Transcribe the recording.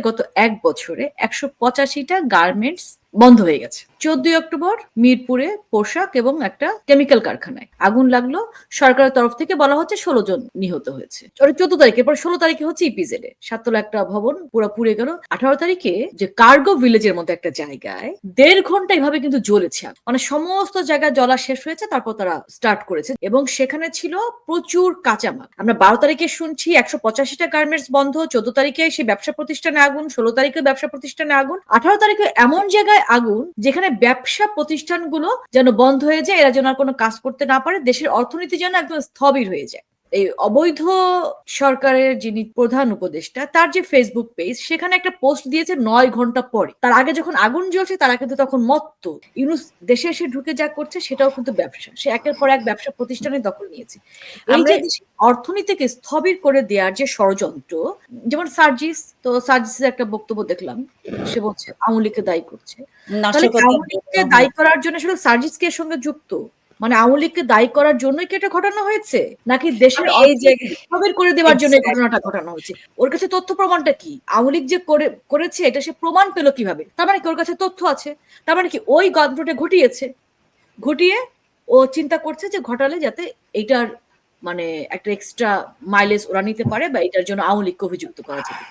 গত ১ বছরে ১৮৫টা গার্মেন্টস বন্ধ হয়ে গেছে। ১৪ই অক্টোবর মিরপুরে পোশাক এবং একটা কেমিক্যাল কারখানায় আগুন লাগলো। সরকারের তরফ থেকে বলা হচ্ছে ১৬ জন নিহত হয়েছে। ১৪ তারিখে, এরপর ১৬ তারিখে হচ্ছে ইপিজেড এ ৭ তলা একটা ভবন পুরা পুড়ে গেল। ১৮ তারিখে যে কার্গো ভিলেজের মতো একটা জায়গায় ১.৫ ঘন্টা এভাবে কিন্তু জ্বলেছে। মানে সমস্ত জায়গায় জ্বলা শেষ হয়েছে, তারপর তারা স্টার্ট করেছে এবং সেখানে ছিল প্রচুর কাঁচামাল। আমরা ১২ তারিখে শুনছি ১৮৫টা গার্মেন্টস বন্ধ, ১৪ তারিখে সেই ব্যবসা প্রতিষ্ঠানে আগুন, ১৬ তারিখে ব্যবসা প্রতিষ্ঠানে আগুন, ১৮ তারিখে এমন জায়গায় আগুন যেখানে ব্যবসা প্রতিষ্ঠানগুলো যেন বন্ধ হয়ে যায়, এরা যেন আর কোনো কাজ করতে না পারে, দেশের অর্থনীতি যেন একদম স্থবির হয়ে যায়। এই অবৈধ সরকারের যিনি প্রধান উপদেষ্টা, তার যে ফেসবুক পেজ, সেখানে একটা পোস্ট দিয়েছে ৯ ঘন্টা পরে। তার আগে যখন আগুন জ্বলছে তারা কিন্তু তখন মত্ত। ইউনূস দেশে এসে ঢুকে যা করছে সেটাও কিন্তু ব্যবসা। সে একের পর এক ব্যবসা প্রতিষ্ঠানে দখল নিয়েছে। এই আমরা যে দেশের অর্থনীতিকে স্থবির করে দেওয়ার যে ষড়যন্ত্র, যেমন সার্জিস, তো সার্জিসের একটা বক্তব্য দেখলাম, সে বলছে আওয়ামী লীগকে দায়ী করছে। তাহলে নাশকতার আওয়ামী জন্য, লীগকে দায়ী করার জন্য আসলে সার্জিস কি এর সঙ্গে যুক্ত? মানে আওয়ামী লীগকে দায়ী করার জন্যই কি এটা ঘটানো হয়েছে? নাকি দেশের আমি এই অর্থনীতিকে জায়গায় স্থবির করে দেওয়ার জন্য এই এক্সাক্ট ঘটনাটা ঘটানো হয়েছে? ওর কাছে তথ্য প্রমাণটা কি? আওয়ামী লীগ যে করেছে এটা সে প্রমাণ পেল কিভাবে? তার মানে কি ওর কাছে তথ্য আছে? তার মানে কি ওই ঘটনাটা ঘটিয়েছে? ঘটিয়ে ও চিন্তা করছে যে ঘটালে যাতে এইটার মানে একটা এক্সট্রা মাইলেজ ওরা নিতে পারে বা এটার জন্য আওয়ামী লীগকে অভিযুক্ত করা যেতে পারে।